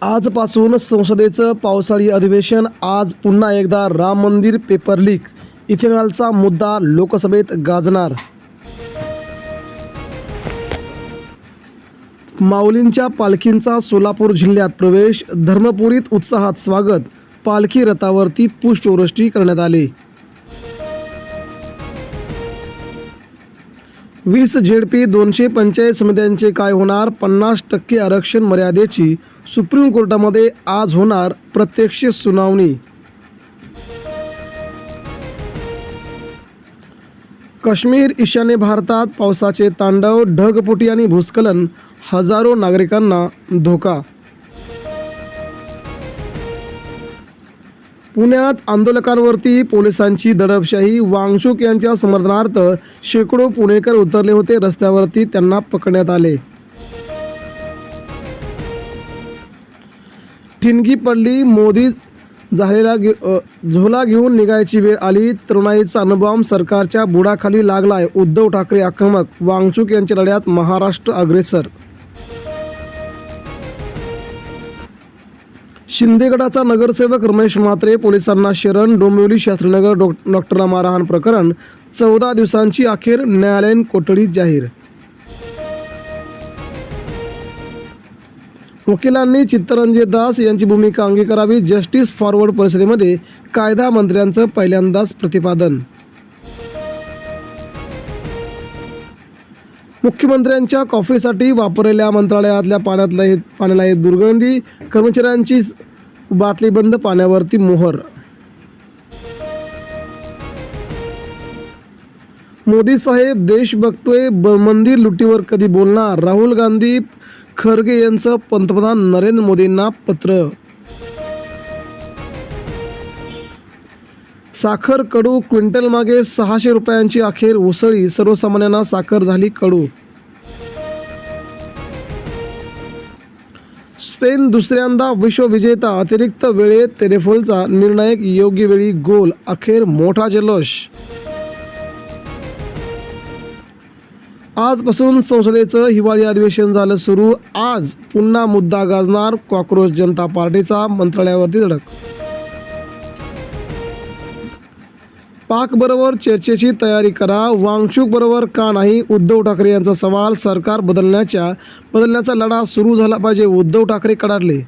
आजपासून संसदेचं पावसाळी अधिवेशन. आज पुन्हा एकदा राम मंदिर पेपर लीक, इथेनॉलचा मुद्दा लोकसभेत गाजणार. माऊलींच्या पालखींचा सोलापूर जिल्ह्यात प्रवेश, धर्मपुरीत उत्साहात स्वागत. पालखी रथावरती पुष्पवृष्टी करण्यात आली. 20 झेडपी 200 पंचायत समित्यांचे काय होणार? 50% आरक्षण मर्यादेची सुप्रीम कोर्टामध्ये आज होणार प्रत्यक्ष सुनावणी. काश्मीर ईशान्य भारतात पावसाचे तांडव, ढगफुटी आणि भूस्खलन, हजारो नागरिकांना धोका. पुण्यात आंदोलकांवरती पोलिसांची दडपशाही, वांगचूक यांच्या समर्थनार्थ शेकडो पुणेकर उतरले होते रस्त्यावरती, त्यांना पकडण्यात आले. ठिणगी पडली, मोदी झालेला झोला घेऊन निघायची वेळ आली. तरुणाईचा अणुबॉम्ब सरकारच्या बुडाखाली लागलाय, उद्धव ठाकरे आक्रमक. वांगचूक यांच्या लढ्यात महाराष्ट्र अग्रेसर. शिंदेगडाचा नगरसेवक रमेश म्हात्रे पोलिसांना शरण. डोंबिवली शास्त्रीनगर डॉक्टरला मारहाण प्रकरण 14 दिवसांची अखेर न्यायालयीन कोठडी जाहीर. वकिलांनी चित्तरंजन दास यांची भूमिका अंगीकारावी. जस्टिस फॉरवर्ड परिषदेमध्ये कायदा मंत्र्यांचं पहिल्यांदाच प्रतिपादन. मुख्यमंत्र्यांच्या कॉफीसाठी वापरलेल्या मंत्रालयातल्या पाण्याला दुर्गंधी, कर्मचाऱ्यांची बाटलीबंद पाण्यावरती मोहर. मोदी साहेब देश बघतोय, मंदिर लुटीवर कधी बोलणार? राहुल गांधी खरगे यांचं पंतप्रधान नरेंद्र मोदींना पत्र. साखर कडू, क्विंटल मागे 600 रुपयांची अखेर उसळी. सर्वसामान्यांना साखर झाली कडू. स्पेन दुसऱ्यांदा विश्वविजेता, अतिरिक्त वेळेत टेरेफोलचा निर्णायक योग्य वेळी गोल. अखेर मोठा जल्लोष. आजपासून संसदेचं हिवाळी अधिवेशन झालं सुरू. आज पुन्हा मुद्दा गाजणार. कॉक्रोच जनता पार्टीचा मंत्रालयावरती धडक. पाक बरोबर चर्चेची तयारी करा. वांगचूक बरोबर का नाही? उद्धव ठाकरे यांचा सवाल. सरकार बदलण्याचा लढा सुरू झाला पाहिजे, उद्धव ठाकरे कडाडले.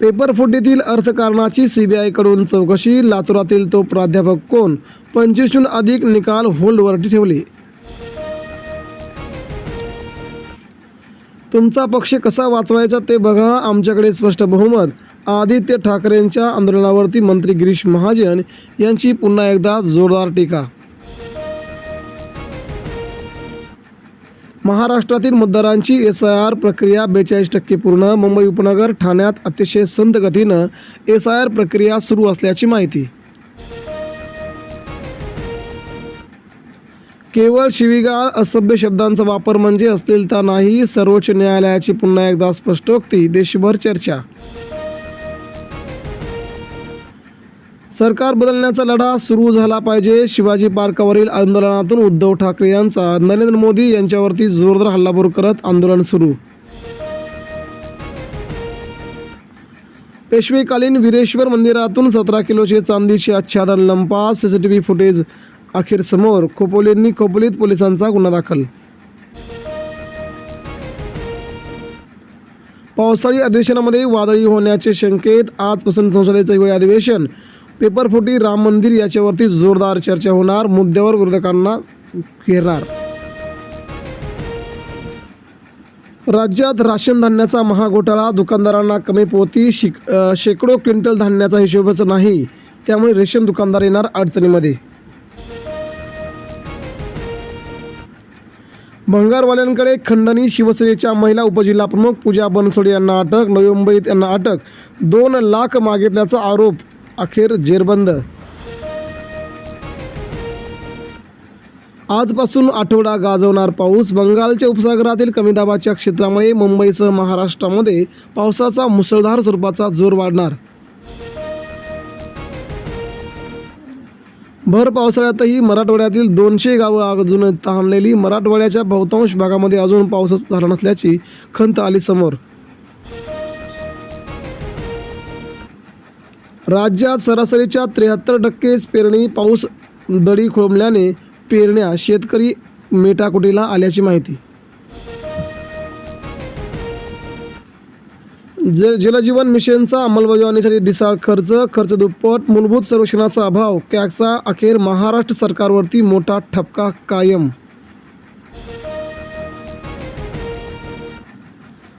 पेपरफुटीतील अर्थकारणाची सीबीआयकडून चौकशी. लातूरातील तो प्राध्यापक कोण? 25हून अधिक निकाल होल्डवरती ठेवले. तुमचा पक्ष कसा वाचवायचा ते बघा, आमच्याकडे स्पष्ट बहुमत. आदित्य ठाकरेंच्या आंदोलनावरती मंत्री गिरीश महाजन यांची पुन्हा एकदा जोरदार टीका. महाराष्ट्रातील मतदारांची SIR प्रक्रिया 42% पूर्ण. मुंबई उपनगर, ठाण्यात अतिशय संथ गतीनं SIR प्रक्रिया सुरू असल्याची माहिती. केवळ शिवीगाळ, असभ्य शब्दांचा वापर म्हणजे अश्लीलता नाही. सर्वोच्च न्यायालयाची पुन्हा एकदा स्पष्टोक्ती. देशभर चर्चा. सरकार बदलण्याचा लढा सुरू झाला पाहिजे. शिवाजी पार्कावरील आंदोलनातून उद्धव ठाकरे यांचा नरेंद्र मोदी यांच्यावरती जोरदार हल्लाबोल करत आंदोलन सुरू. पेशवेकालीन वीरेश्वर मंदिरातून 17 किलोचे चांदीचे आच्छादन लंपास. CCTV फुटेज अखेर समोर. खोपोलीत पोलिसांचा गुन्हा दाखल. पावसाळी अधिवेशनामध्ये वादळी होण्याचे संकेत. आजपासून संसदेचं हिवाळी अधिवेशन. पेपरफुटी, राम मंदिर याच्यावरती जोरदार चर्चा होणार. मुद्द्यावर विरोधकांना घेरणार. राज्यात राशन धान्याचा महाघोटाळा. दुकानदारांना कमी पोती. शेकडो क्विंटल धान्याचा हिशोबच नाही, त्यामुळे रेशन दुकानदार येणार अडचणीमध्ये. भंगारवाल्यांकडे खंडणी. शिवसेनेच्या महिला उपजिल्हाप्रमुख पूजा बनसोडे यांना अटक. नवी मुंबईत यांना अटक. 2 लाख मागितल्याचा आरोप. अखेर जेरबंद. आजपासून आठवडा गाजवणार पाऊस. बंगालच्या उपसागरातील कमी दाबाच्या क्षेत्रामुळे मुंबईसह महाराष्ट्रामध्ये पावसाचा मुसळधार स्वरूपाचा जोर वाढणार. भर पावसाळ्यातही मराठवाड्यातील 200 गावं अजून तहानलेली. मराठवाड्याच्या बहुतांश भागामध्ये अजून पाऊसच झाला नसल्याची खंत आली समोर. राज्यात सरासरीच्या 73% पेरणी पाऊस दडी खोळंबल्याने पेरण्या शेतकरी मेटाकुटीला आल्याची माहिती. जलजीवन मिशनचा अंमलबजावणीसाठी ढिसाळ खर्च दुप्पट. मूलभूत सर्वेक्षणाचा अभाव. कॅगचा अखेर महाराष्ट्र सरकारवरती मोठा ठपका कायम.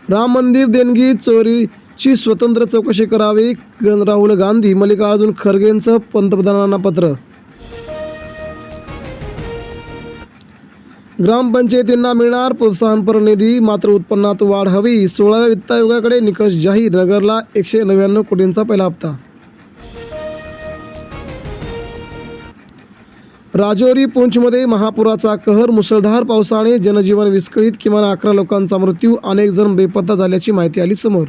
राम मंदिर देणगी चोरीची स्वतंत्र चौकशी करावी. राहुल गांधी मल्लिकार्जुन खरगेंचं पंतप्रधानांना पत्र. ग्रामपंचायतींना मिळणार प्रोत्साहनपर निधी, मात्र उत्पन्नात वाढ हवी. 16व्या वित्त आयोगाकडे निकष जाहीर. नगरला 199 कोटींचा पहिला हप्ता. राजौरी पुंछमध्ये महापुराचा कहर. मुसळधार पावसाने जनजीवन विस्कळीत. किमान 11 लोकांचा मृत्यू. अनेक जण बेपत्ता झाल्याची माहिती आली समोर.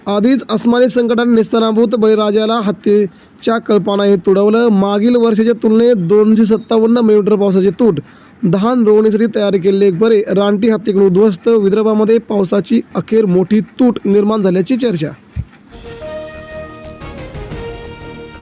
आधीच अस्मानी संकटाने नेस्तनाभूत बळीराजाला हत्येच्या कल्पनाही तुडवलं. मागील वर्षाच्या तुलनेत 257 मिलीमीटर पावसाची तूट. दहान रोवणीसाठी तयारी केलेले एक बरे. रानटी हत्तीकडून उद्ध्वस्त. विदर्भामध्ये पावसाची अखेर मोठी तूट निर्माण झाल्याची चर्चा.